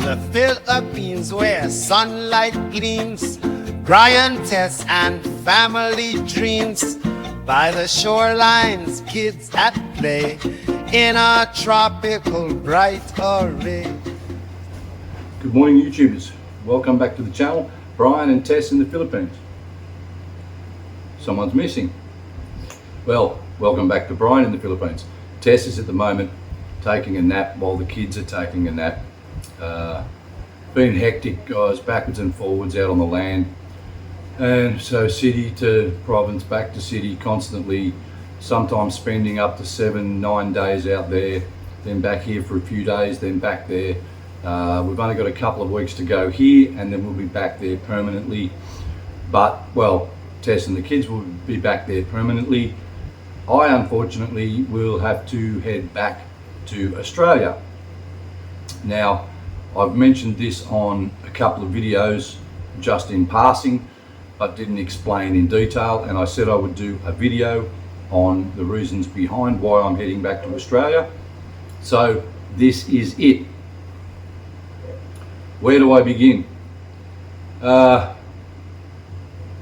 the Philippines where sunlight gleams, Brian, Tess, and family dreams. By the shorelines, kids at play in a tropical bright array. Good morning, YouTubers. Welcome back to the channel. Brian and Tess in the Philippines. Someone's missing. Well, welcome back to Brian in the Philippines. Tess is at the moment taking a nap while the kids are taking a nap. Been hectic, guys, backwards and forwards out on the land. And so city to province, back to city, constantly, sometimes spending up to 7-9 days out there, then back here for a few days, then back there. We've only got a couple of weeks to go here, and then we'll be back there permanently. But, well, Tess and the kids will be back there permanently. I, unfortunately, will have to head back to Australia. Now, I've mentioned this on a couple of videos just in passing, but didn't explain in detail, and I said I would do a video on the reasons behind why I'm heading back to Australia. So this is it. Where do I begin?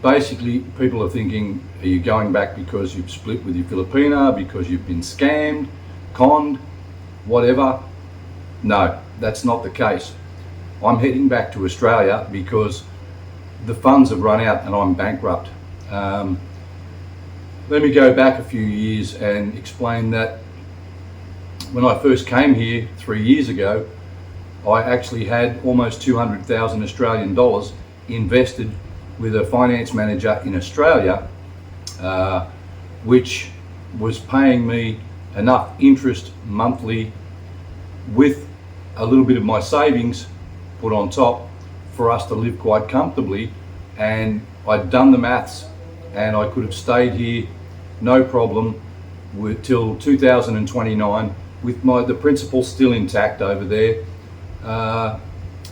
Basically, people are thinking, are you going back because you've split with your Filipina, because you've been scammed, conned, whatever? No, that's not the case. I'm heading back to Australia because the funds have run out and I'm bankrupt. Let me go back a few years and explain that when I first came here 3 years ago, I actually had almost 200,000 Australian dollars invested with a finance manager in Australia, which was paying me enough interest monthly with a little bit of my savings put on top for us to live quite comfortably. And I'd done the maths and I could have stayed here no problem till 2029 with the principal still intact over there,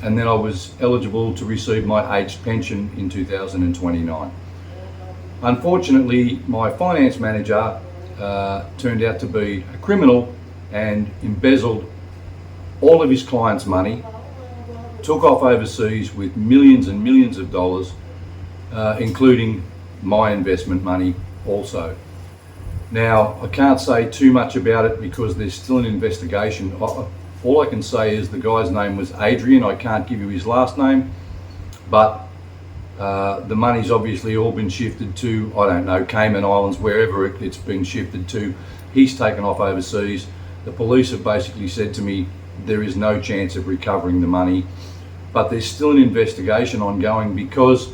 and then I was eligible to receive my aged pension in 2029. Unfortunately, my finance manager turned out to be a criminal and embezzled all of his clients' money, took off overseas with millions and millions of dollars, including my investment money also. Now, I can't say too much about it because there's still an investigation. All I can say is the guy's name was Adrian. I can't give you his last name, but the money's obviously all been shifted to, I don't know, Cayman Islands, wherever it's been shifted to. He's taken off overseas. The police have basically said to me, there is no chance of recovering the money, but there's still an investigation ongoing because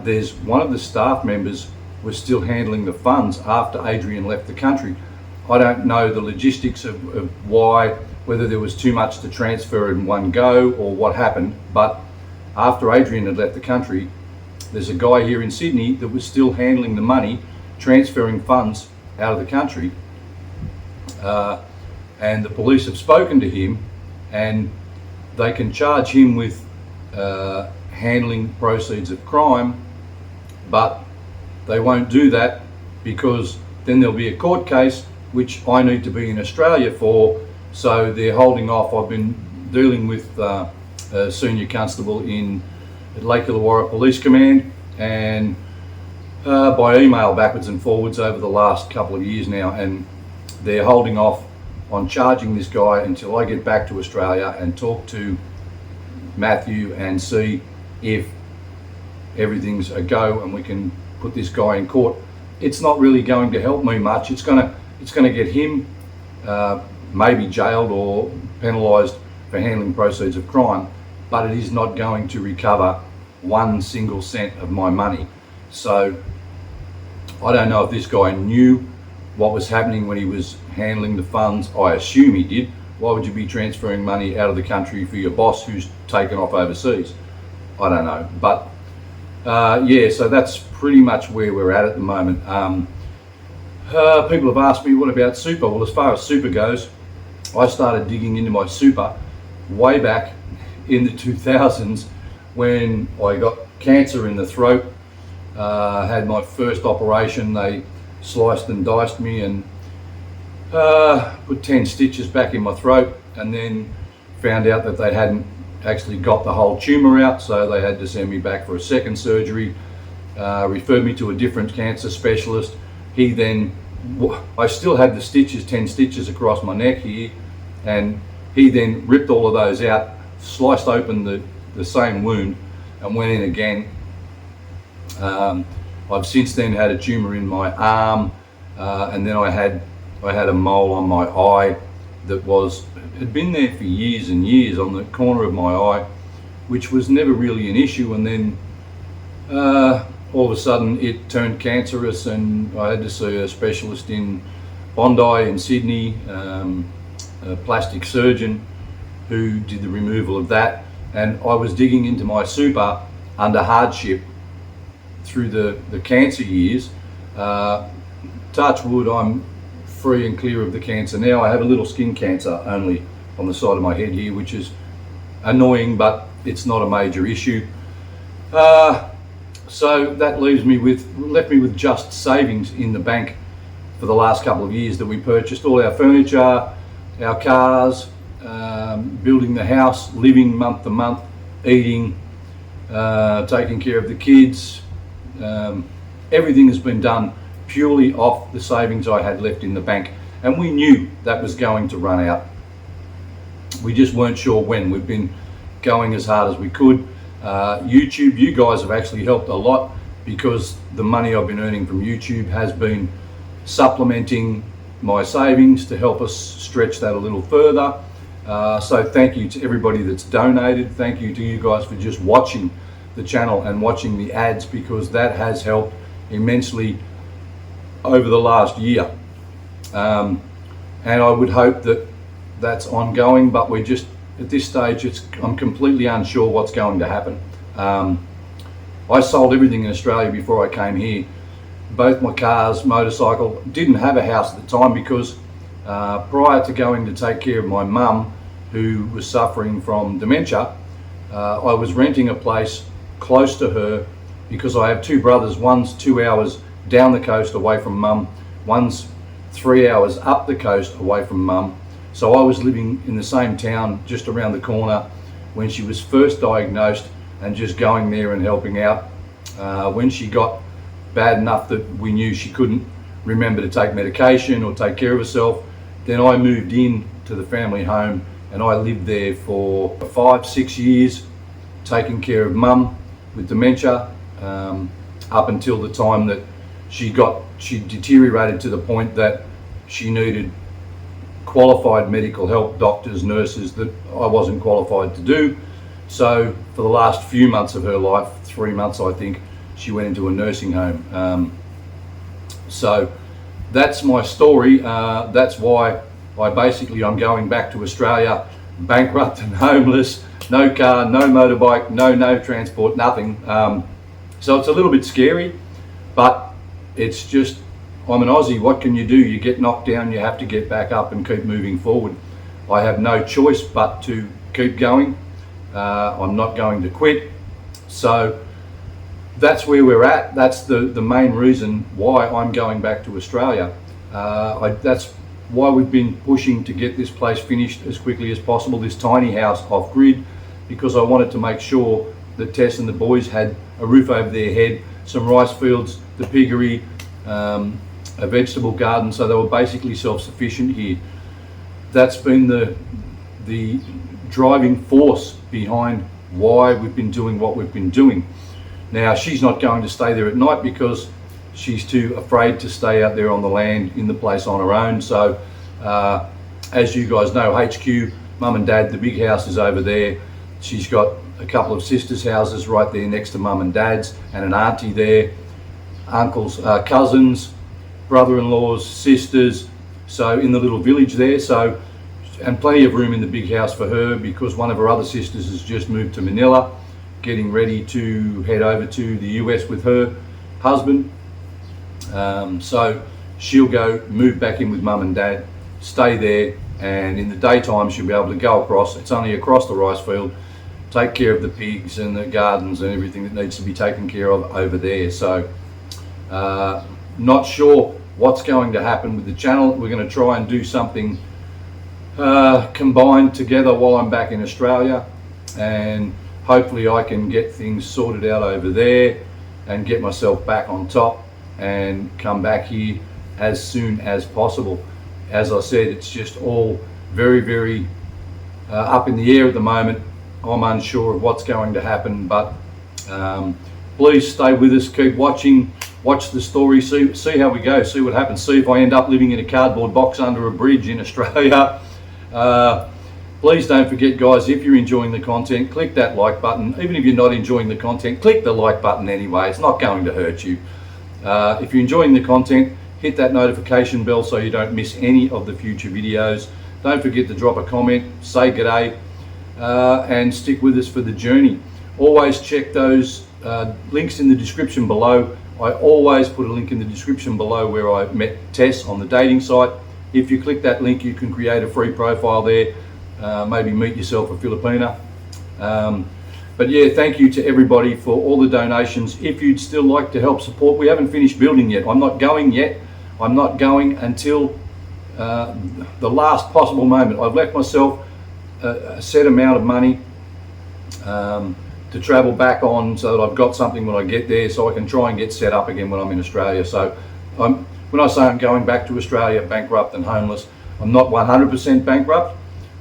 there's one of the staff members was still handling the funds after Adrian left the country. I don't know the logistics of why, whether there was too much to transfer in one go or what happened, but after Adrian had left the country, there's a guy here in Sydney that was still handling the money, transferring funds out of the country. And the police have spoken to him and they can charge him with handling proceeds of crime, but they won't do that because then there'll be a court case which I need to be in Australia for, so they're holding off. I've been dealing with a senior constable in Lake Illawarra Police Command and by email backwards and forwards over the last couple of years now, and they're holding off on charging this guy until I get back to Australia and talk to Matthew and see if everything's a go and we can put this guy in court. It's not really going to help me much. It's gonna get him maybe jailed or penalised for handling proceeds of crime, but it is not going to recover 1 single cent of my money. So I don't know if this guy knew what was happening when he was handling the funds. I assume he did. Why would you be transferring money out of the country for your boss who's taken off overseas? I don't know, but yeah, so that's pretty much where we're at the moment. People have asked me, what about super? Well, as far as super goes, I started digging into my super way back in the 2000s when I got cancer in the throat. Had my first operation. They sliced and diced me and put 10 stitches back in my throat, and then found out that they hadn't actually got the whole tumour out, so they had to send me back for a second surgery, referred me to a different cancer specialist. He then, I still had the stitches, 10 stitches across my neck here, and he then ripped all of those out, sliced open the same wound and went in again. I've since then had a tumour in my arm, and then I had a mole on my eye that had been there for years and years on the corner of my eye, which was never really an issue, and then all of a sudden it turned cancerous, and I had to see a specialist in Bondi in Sydney, a plastic surgeon who did the removal of that, and I was digging into my super under hardship through the cancer years. Touch wood, I'm free and clear of the cancer now. I have a little skin cancer only on the side of my head here, which is annoying, but it's not a major issue. So that left me with just savings in the bank for the last couple of years that we purchased all our furniture, our cars, building the house, living month to month, eating, taking care of the kids. Everything has been done purely off the savings I had left in the bank, and we knew that was going to run out. We just weren't sure when. We've been going as hard as we could. YouTube, you guys have actually helped a lot, because the money I've been earning from YouTube has been supplementing my savings to help us stretch that a little further. So thank you to everybody that's donated. Thank you to you guys for just watching the channel and watching the ads, because that has helped immensely over the last year. And I would hope that that's ongoing, but we're just at this stage, I'm completely unsure what's going to happen. I sold everything in Australia before I came here. Both my cars, motorcycle. Didn't have a house at the time because prior to going to take care of my mum, who was suffering from dementia, I was renting a place close to her, because I have two brothers. One's 2 hours down the coast away from mum, one's 3 hours up the coast away from mum. So I was living in the same town just around the corner when she was first diagnosed, and just going there and helping out. When she got bad enough that we knew she couldn't remember to take medication or take care of herself, then I moved in to the family home, and I lived there for 5-6 years, taking care of mum with dementia, up until the time that she deteriorated to the point that she needed qualified medical help, doctors, nurses, that I wasn't qualified to do. So for the last few months of her life, 3 months I think, she went into a nursing home. So that's my story. That's why I'm going back to Australia, bankrupt and homeless, no car, no motorbike, no transport, nothing. So it's a little bit scary, but it's just, I'm an Aussie. What can you do? You get knocked down, you have to get back up and keep moving forward. I have no choice but to keep going. I'm not going to quit. So that's where we're at. That's the main reason why I'm going back to Australia. That's why we've been pushing to get this place finished as quickly as possible, this tiny house off grid, because I wanted to make sure that Tess and the boys had a roof over their head, some rice fields, the piggery, a vegetable garden, so they were basically self-sufficient here. That's been the driving force behind why we've been doing what we've been doing. Now, she's not going to stay there at night because she's too afraid to stay out there on the land in the place on her own. So as you guys know, HQ, mum and dad, the big house is over there. She's got a couple of sisters' houses right there next to mum and dad's, and an auntie there, uncles, cousins, brother-in-laws, sisters, so in the little village there. So, and plenty of room in the big house for her, because one of her other sisters has just moved to Manila, getting ready to head over to the US with her husband. So she'll go move back in with mum and dad, stay there, and in the daytime she'll be able to go across. It's only across the rice field, take care of the pigs and the gardens and everything that needs to be taken care of over there. So not sure what's going to happen with the channel. We're going to try and do something combined together while I'm back in Australia. and hopefully I can get things sorted out over there and get myself back on top and come back here as soon as possible. As I said, it's just all very up in the air at the moment. I'm unsure of what's going to happen, but please stay with us, keep watching, watch the story, see how we go, see what happens, see if I end up living in a cardboard box under a bridge in Australia. Please don't forget, guys, if you're enjoying the content, click that like button. Even if you're not enjoying the content, click the like button anyway. It's not going to hurt you. If you're enjoying the content, hit that notification bell so you don't miss any of the future videos. Don't forget to drop a comment, say g'day, and stick with us for the journey. Always check those links in the description below. I always put a link in the description below where I met Tess on the dating site. If you click that link, you can create a free profile there. Maybe meet yourself a Filipina. But yeah, thank you to everybody for all the donations. If you'd still like to help support, we haven't finished building yet. I'm not going yet. I'm not going until the last possible moment. I've left myself a set amount of money to travel back on so that I've got something when I get there, so I can try and get set up again when I'm in Australia. So when I say I'm going back to Australia bankrupt and homeless, I'm not 100% bankrupt.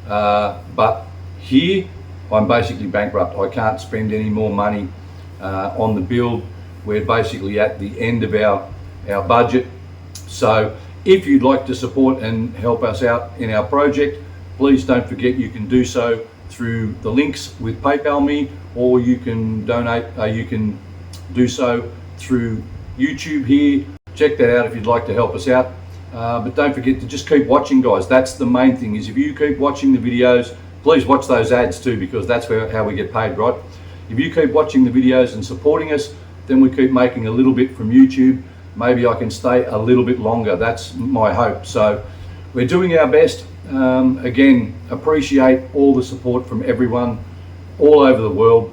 But here I'm basically bankrupt. I can't spend any more money on the build. We're basically at the end of our budget. So if you'd like to support and help us out in our project, please don't forget you can do so through the links with PayPal me, or you can donate, you can do so through YouTube here. Check that out if you'd like to help us out. But don't forget to just keep watching, guys. That's the main thing, is if you keep watching the videos, please watch those ads too, because that's how we get paid, right? If you keep watching the videos and supporting us, then we keep making a little bit from YouTube. Maybe I can stay a little bit longer. That's my hope. So we're doing our best. Again, appreciate all the support from everyone all over the world.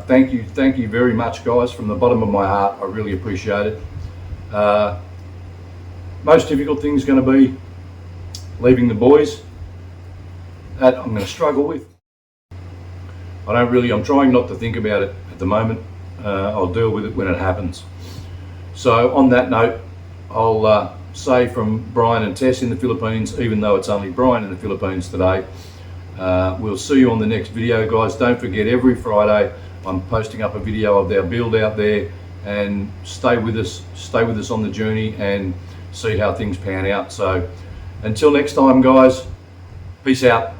Thank you very much, guys, from the bottom of my heart. I really appreciate it. Most difficult thing is going to be leaving the boys. That I'm going to struggle with. I'm trying not to think about it at the moment. I'll deal with it when it happens. So on that note, I'll say from Brian and Tess in the Philippines, even though it's only Brian in the Philippines today, we'll see you on the next video, guys. Don't forget, every Friday I'm posting up a video of their build out there, and stay with us on the journey and see how things pan out. So until next time, guys, peace out.